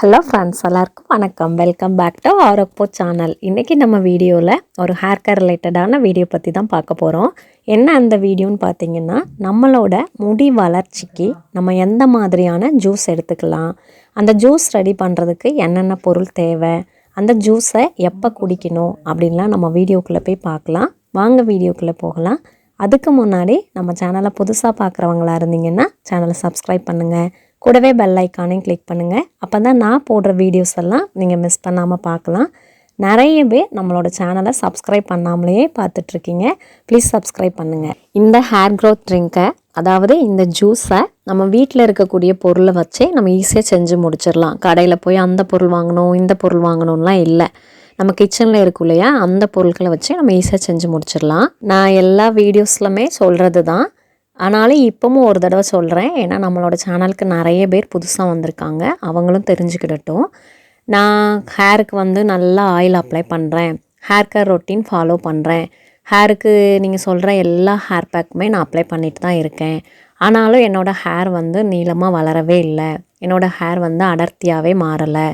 Hello friends, எல்லாருக்கும் வணக்கம். Welcome back to Aroppo channel. இன்றைக்கி நம்ம வீடியோவில் ஒரு ஹேர் கேர் ரிலேட்டடான வீடியோ பற்றி தான் பார்க்க போகிறோம். என்ன அந்த வீடியோன்னு பார்த்தீங்கன்னா, நம்மளோட முடி வளர்ச்சிக்கு நம்ம எந்த மாதிரியான ஜூஸ் எடுத்துக்கலாம், அந்த ஜூஸ் ரெடி பண்ணுறதுக்கு என்னென்ன பொருள் தேவை, அந்த ஜூஸை எப்போ குடிக்கணும் அப்படின்லாம் நம்ம வீடியோக்குள்ளே போய் பார்க்கலாம். வாங்க வீடியோக்குள்ளே போகலாம். அதுக்கு முன்னாடி நம்ம சேனலை புதுசாக பார்க்குறவங்களா இருந்தீங்கன்னா சேனலை சப்ஸ்கிரைப் பண்ணுங்கள், கூடவே பெல் ஐக்கானையும் கிளிக் பண்ணுங்கள். அப்போ தான் நான் போடுற வீடியோஸ் எல்லாம் நீங்கள் மிஸ் பண்ணாமல் பார்க்கலாம். நிறைய பேர் நம்மளோட சேனலை சப்ஸ்கிரைப் பண்ணாமலேயே பார்த்துட்ருக்கீங்க. ப்ளீஸ் சப்ஸ்கிரைப் பண்ணுங்கள். இந்த ஹேர் க்ரோத் ட்ரிங்கை, அதாவது இந்த ஜூஸை நம்ம வீட்டில் இருக்கக்கூடிய பொருளை வச்சே நம்ம ஈஸியாக செஞ்சு முடிச்சிடலாம். கடையில் போய் அந்த பொருள் வாங்கணும் இந்த பொருள் வாங்கணும்லாம் இல்லை. நம்ம கிச்சனில் இருக்கும் இல்லையா, அந்த பொருட்களை வச்சு நம்ம ஈஸியாக செஞ்சு முடிச்சிடலாம். நான் எல்லா வீடியோஸ்லுமே சொல்கிறது தான், ஆனாலும் இப்போவும் ஒரு தடவை சொல்கிறேன். ஏன்னா நம்மளோட சேனலுக்கு நிறைய பேர் புதுசாக வந்திருக்காங்க, அவங்களும் தெரிஞ்சுக்கிடட்டும். நான் ஹேருக்கு நல்லா ஆயில் அப்ளை பண்ணுறேன், ஹேர் கேர் ரொட்டீன் ஃபாலோ பண்ணுறேன், ஹேருக்கு நீங்கள் சொல்கிற எல்லா ஹேர் பேக்குமே நான் அப்ளை பண்ணிட்டு தான் இருக்கேன். ஆனாலும் என்னோடய ஹேர் நீளமாக வளரவே இல்லை, என்னோடய ஹேர் அடர்த்தியாகவே மாறலை,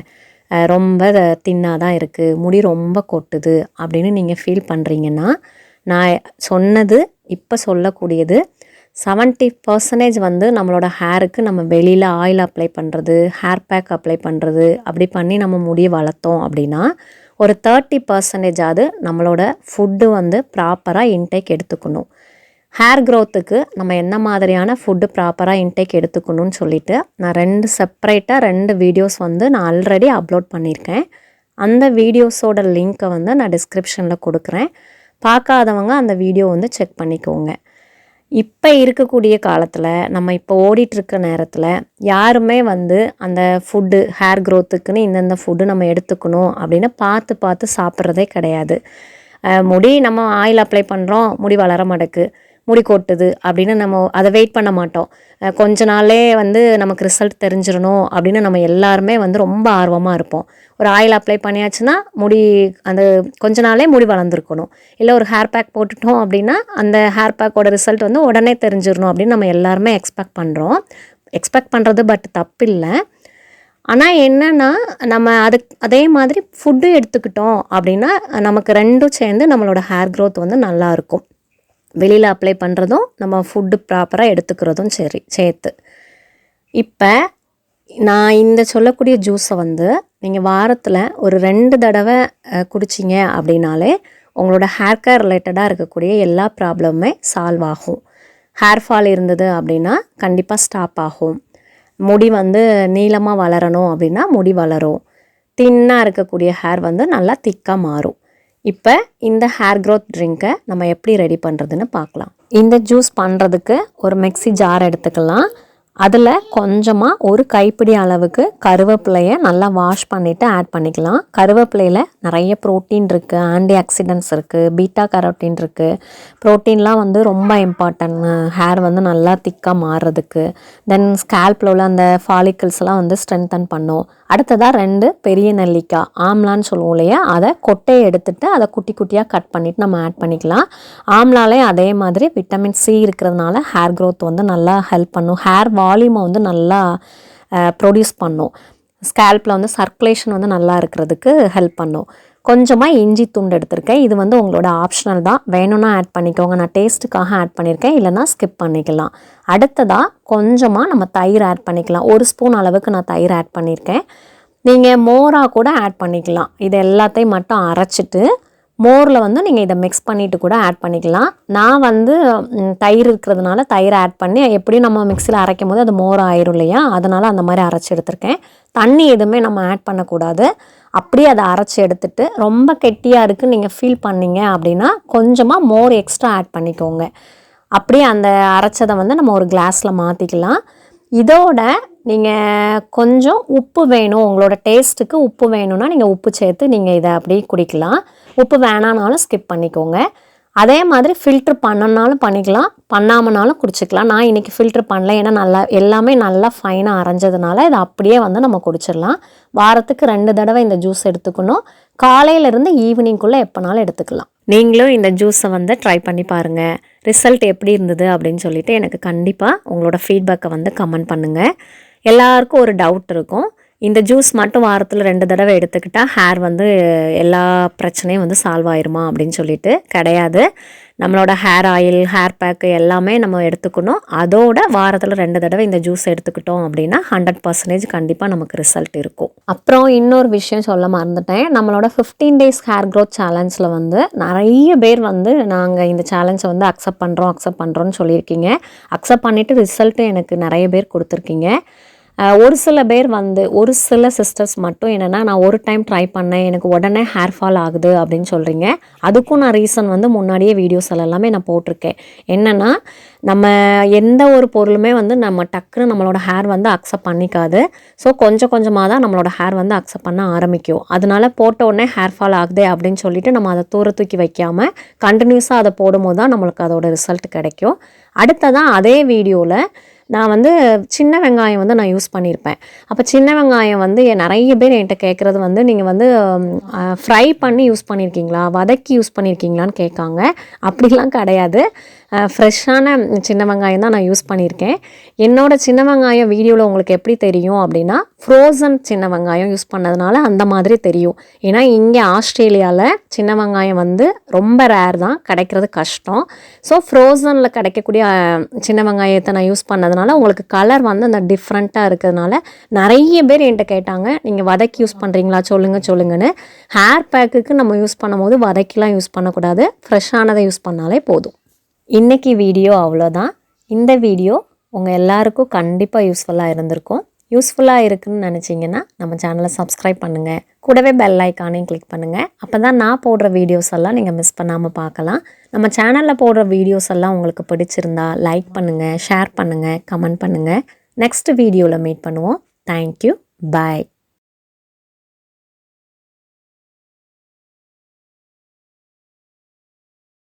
ரொம்ப தின்னாக தான் இருக்குது, முடி ரொம்ப கொட்டுது அப்படின்னு நீங்கள் ஃபீல் பண்ணுறீங்கன்னா, நான் சொன்னது இப்போ சொல்லக்கூடியது 70% நம்மளோட ஹேருக்கு நம்ம வெளியில் ஆயில் அப்ளை பண்ணுறது, ஹேர் பேக் அப்ளை பண்ணுறது, அப்படி பண்ணி நம்ம முடியை வளர்த்தோம் அப்படின்னா, ஒரு 30% நம்மளோட ஃபுட்டு ப்ராப்பராக இன்டேக் எடுத்துக்கணும். ஹேர் க்ரோத்துக்கு நம்ம என்ன மாதிரியான ஃபுட்டு ப்ராப்பராக இன்டேக் எடுத்துக்கணும்னு சொல்லிவிட்டு நான் செப்பரேட்டாக 2 வீடியோஸ் நான் ஆல்ரெடி அப்லோட் பண்ணியிருக்கேன். அந்த வீடியோஸோட லிங்க்கை நான் டிஸ்கிரிப்ஷனில் கொடுக்குறேன். பார்க்காதவங்க அந்த வீடியோ செக் பண்ணிக்கோங்க. இப்போ இருக்கக்கூடிய காலத்தில், நம்ம இப்போ ஓடிட்டுருக்க நேரத்தில் யாருமே அந்த ஃபுட்டு ஹேர் க்ரோத்துக்குன்னு இந்தந்த ஃபுட்டு நம்ம எடுத்துக்கணும் அப்படின்னு பார்த்து சாப்பிட்றதே கிடையாது. முடி நம்ம ஆயில் அப்ளை பண்ணுறோம், முடி வளர மாட்டேக்கு, முடி கொட்டுது அப்படின்னு நம்ம அதை வெயிட் பண்ண மாட்டோம். கொஞ்ச நாளே நமக்கு ரிசல்ட் தெரிஞ்சிடணும் அப்படின்னு நம்ம எல்லாருமே ரொம்ப ஆர்வமாக இருப்போம். ஒரு ஆயில் அப்ளை பண்ணியாச்சுன்னா முடி அந்த கொஞ்ச நாளே முடி வளர்ந்துருக்கணும். இல்லை ஒரு ஹேர் பேக் போட்டுட்டோம் அப்படின்னா அந்த ஹேர் பேக்கோட ரிசல்ட் உடனே தெரிஞ்சிடணும் அப்படின்னு நம்ம எல்லாருமே எக்ஸ்பெக்ட் பண்ணுறது. பட் தப்பு இல்லை. ஆனால் என்னென்னா, நம்ம அதே மாதிரி ஃபுட்டு எடுத்துக்கிட்டோம் அப்படின்னா நமக்கு ரெண்டும் சேர்ந்து நம்மளோட ஹேர் க்ரோத் நல்லாயிருக்கும். வெளியில் அப்ளை பண்ணுறதும் நம்ம ஃபுட்டு ப்ராப்பராக எடுத்துக்கிறதும் சரி சேர்த்து. இப்போ நான் இந்த சொல்லக்கூடிய ஜூஸை நீங்கள் வாரத்தில் ஒரு 2 தடவை குடிச்சிங்க அப்படின்னாலே உங்களோட ஹேர் கேர் ரிலேட்டடாக இருக்கக்கூடிய எல்லா ப்ராப்ளமுமே சால்வ் ஆகும். ஹேர் ஃபால் இருந்தது அப்படின்னா கண்டிப்பாக ஸ்டாப் ஆகும். முடி நீளமாக வளரணும் அப்படின்னா முடி வளரும். தின்னாக இருக்கக்கூடிய ஹேர் நல்லா திக்காக மாறும். இப்போ இந்த ஹேர் க்ரோத் ட்ரிங்கை நம்ம எப்படி ரெடி பண்ணுறதுன்னு பார்க்கலாம். இந்த ஜூஸ் பண்ணுறதுக்கு ஒரு மிக்ஸி ஜார் எடுத்துக்கலாம். அதில் கொஞ்சமாக ஒரு கைப்பிடி அளவுக்கு கருவேப்பிலையை நல்லா வாஷ் பண்ணிவிட்டு ஆட் பண்ணிக்கலாம். கருவேப்பிலையில் நிறைய ப்ரோட்டீன் இருக்குது, ஆன்டிஆக்சிடென்ட்ஸ் இருக்குது, பீட்டா-carotene இருக்குது. ப்ரோட்டீன்லாம் ரொம்ப இம்பார்ட்டன்ட் ஹேர் நல்லா திக்காக மாறுறதுக்கு. தென் ஸ்கேல்பில் உள்ள அந்த ஃபாலிக்கிள்ஸ்லாம் ஸ்ட்ரென்தன் பண்ணும். அடுத்ததாக 2 பெரிய நெல்லிக்காய், ஆம்லான்னு சொல்லுவோம் இல்லையா, அதை கொட்டையை எடுத்துகிட்டு அதை குட்டி குட்டியாக கட் பண்ணிவிட்டு நம்ம ஆட் பண்ணிக்கலாம். ஆம்லாலே அதே மாதிரி விட்டமின் சி இருக்கிறதுனால ஹேர் க்ரோத் நல்லா ஹெல்ப் பண்ணும். ஹேர் வால்யூமை நல்லா ப்ரொடியூஸ் பண்ணும். ஸ்கேல்பில் சர்க்குலேஷன் நல்லா இருக்கிறதுக்கு ஹெல்ப் பண்ணும். கொஞ்சமாக இஞ்சி துண்டு எடுத்திருக்கேன். இது உங்களோட ஆப்ஷனல் தான், வேணும்னா ஆட் பண்ணிக்கோங்க. நான் டேஸ்ட்டுக்காக ஆட் பண்ணியிருக்கேன், இல்லைனா ஸ்கிப் பண்ணிக்கலாம். அடுத்ததாக கொஞ்சமாக நம்ம தயிர் ஆட் பண்ணிக்கலாம். 1 ஸ்பூன் அளவுக்கு நான் தயிர் ஆட் பண்ணியிருக்கேன். நீங்கள் மோராக கூட ஆட் பண்ணிக்கலாம். இது எல்லாத்தையும் மட்டும் அரைச்சிட்டு மோரில் நீங்கள் இதை மிக்ஸ் பண்ணிவிட்டு கூட ஆட் பண்ணிக்கலாம். நான் தயிர் இருக்கிறதுனால தயிர் ஆட் பண்ணி, எப்படியும் நம்ம மிக்ஸியில் அரைக்கும் போது அது மோர் ஆயிரும் இல்லையா, அதனால் அந்த மாதிரி அரைச்சி எடுத்திருக்கேன். தண்ணி எதுவுமே நம்ம ஆட் பண்ணக்கூடாது. அப்படியே அதை அரைச்சி எடுத்துட்டு ரொம்ப கெட்டியாக இருக்குன்னு நீங்கள் ஃபீல் பண்ணிங்க அப்படின்னா கொஞ்சமாக மோர் எக்ஸ்ட்ரா ஆட் பண்ணிக்கோங்க. அப்படியே அந்த அரைச்சதை நம்ம ஒரு கிளாஸில் மாற்றிக்கலாம். இதோட நீங்கள் கொஞ்சம் உப்பு வேணும், உங்களோட டேஸ்ட்டுக்கு உப்பு வேணும்னா நீங்கள் உப்பு சேர்த்து நீங்கள் இதை அப்படியே குடிக்கலாம். உப்பு வேணானாலும் ஸ்கிப் பண்ணிக்கோங்க. அதே மாதிரி ஃபில்ட்ரு பண்ணனாலும் பண்ணிக்கலாம், பண்ணாமனாலும் குடிச்சிக்கலாம். நான் இன்றைக்கி ஃபில்ட்ரு பண்ணல, ஏன்னா எல்லாமே நல்லா ஃபைனாக அரைஞ்சதுனால இதை அப்படியே நம்ம குடிச்சிடலாம். வாரத்துக்கு 2 தடவை இந்த ஜூஸ் எடுத்துக்கணும். காலையிலேருந்து ஈவினிங்குள்ளே எப்போனாலும் எடுத்துக்கலாம். நீங்களும் இந்த ஜூஸை ட்ரை பண்ணி பாருங்கள். ரிசல்ட் எப்படி இருந்தது அப்படின்னு சொல்லிட்டு எனக்கு கண்டிப்பாக உங்களோட ஃபீட்பேக்கை கமெண்ட் பண்ணுங்கள். எல்லாருக்கும் ஒரு டவுட் இருக்கும், இந்த ஜூஸ் மட்டும் வாரத்தில் 2 தடவை எடுத்துக்கிட்டால் ஹேர் வந்து எல்லா பிரச்சனையும் வந்து சால்வ் ஆயிருமா அப்படின்னு சொல்லிட்டு கிடையாது. நம்மளோட ஹேர் ஆயில், ஹேர் பேக்கு எல்லாமே நம்ம எடுத்துக்கணும். அதோட வாரத்தில் 2 தடவை இந்த ஜூஸ் எடுத்துக்கிட்டோம் அப்படின்னா 100% கண்டிப்பாக நமக்கு ரிசல்ட் இருக்கும். அப்புறம் இன்னொரு விஷயம் சொல்ல மறந்துட்டேன். நம்மளோட 15 days ஹேர் க்ரோத் சேலஞ்சில் வந்து நிறைய பேர் வந்து நாங்கள் இந்த சேலஞ்சை வந்து அக்செப்ட் பண்ணுறோன்னு சொல்லியிருக்கீங்க. அக்செப்ட் பண்ணிவிட்டு ரிசல்ட்டும் எனக்கு நிறைய பேர் கொடுத்துருக்கீங்க. ஒரு சில பேர் வந்து ஒரு சில சிஸ்டர்ஸ் மட்டும் என்னென்னா, நான் ஒரு டைம் ட்ரை பண்ணேன், எனக்கு உடனே ஹேர் ஃபால் ஆகுது அப்படின்னு சொல்கிறீங்க. அதுக்கும் நான் ரீசன் வந்து முன்னாடியே வீடியோஸ் எல்லாமே நான் போட்டிருக்கேன். என்னென்னா, நம்ம எந்த ஒரு பொருளுமே வந்து நம்ம டக்குன்னு நம்மளோட ஹேர் வந்து அக்செப்ட் பண்ணிக்காது. ஸோ கொஞ்சம் கொஞ்சமாக தான் நம்மளோட ஹேர் வந்து அக்செப்ட் பண்ண ஆரம்பிக்கும். அதனால போட்ட உடனே ஹேர் ஃபால் ஆகுதே அப்படின்னு சொல்லிட்டு நம்ம அதை தூக்கி வைக்காமல் கண்டினியூஸாக அதை போடும்போது தான் நம்மளுக்கு அதோட ரிசல்ட் கிடைக்கும். அடுத்ததான் அதே வீடியோவில் நான் வந்து சின்ன வெங்காயம் வந்து நான் யூஸ் பண்ணியிருப்பேன். அப்போ சின்ன வெங்காயம் வந்து நிறைய பேர் என்கிட்ட கேட்குறது வந்து, நீங்கள் வந்து ஃப்ரை பண்ணி யூஸ் பண்ணியிருக்கீங்களா, வதக்கி யூஸ் பண்ணியிருக்கீங்களான்னு கேட்காங்க. அப்படிலாம் கிடையாது. ஃப்ரெஷ்ஷான சின்ன வெங்காயம் தான் நான் யூஸ் பண்ணியிருக்கேன். என்னோடய சின்ன வெங்காயம் வீடியோவில் உங்களுக்கு எப்படி தெரியும் அப்படின்னா, ஃப்ரோசன் சின்ன வெங்காயம் யூஸ் பண்ணதுனால அந்த மாதிரி தெரியும். ஏன்னா இங்கே ஆஸ்திரேலியாவில் சின்ன வெங்காயம் வந்து ரொம்ப ரேர் தான், கிடைக்கிறது கஷ்டம். ஸோ ஃப்ரோசனில் கிடைக்கக்கூடிய சின்ன வெங்காயத்தை நான் யூஸ் பண்ணதுனால உங்களுக்கு கலர் வந்து அந்த டிஃப்ரெண்ட்டாக இருக்கிறதுனால நிறைய பேர் என்கிட்ட கேட்டாங்க, நீங்கள் வதக்கி யூஸ் பண்ணுறீங்களா சொல்லுங்கன்னு. ஹேர் பேக்குக்கு நம்ம யூஸ் பண்ணும்போது வதக்கிலாம் யூஸ் பண்ணக்கூடாது, ஃப்ரெஷ்ஷானதை யூஸ் பண்ணாலே போதும். இன்றைக்கி வீடியோ அவ்வளோதான். இந்த வீடியோ உங்கள் எல்லாருக்கும் கண்டிப்பாக யூஸ்ஃபுல்லாக இருந்திருக்கும். யூஸ்ஃபுல்லாக இருக்குதுன்னு நினச்சிங்கன்னா நம்ம சேனலை சப்ஸ்கிரைப் பண்ணுங்கள். கூடவே பெல் ஐக்கானையும் கிளிக் பண்ணுங்கள். அப்போ தான் நான் போடுற வீடியோஸ் எல்லாம் நீங்கள் மிஸ் பண்ணாமல் பார்க்கலாம். நம்ம சேனலில் போடுற வீடியோஸ் எல்லாம் உங்களுக்கு பிடிச்சிருந்தா லைக் பண்ணுங்கள், ஷேர் பண்ணுங்கள், கமெண்ட் பண்ணுங்கள். நெக்ஸ்ட் வீடியோவில் மீட் பண்ணுவோம். தேங்க்யூ. பாய்.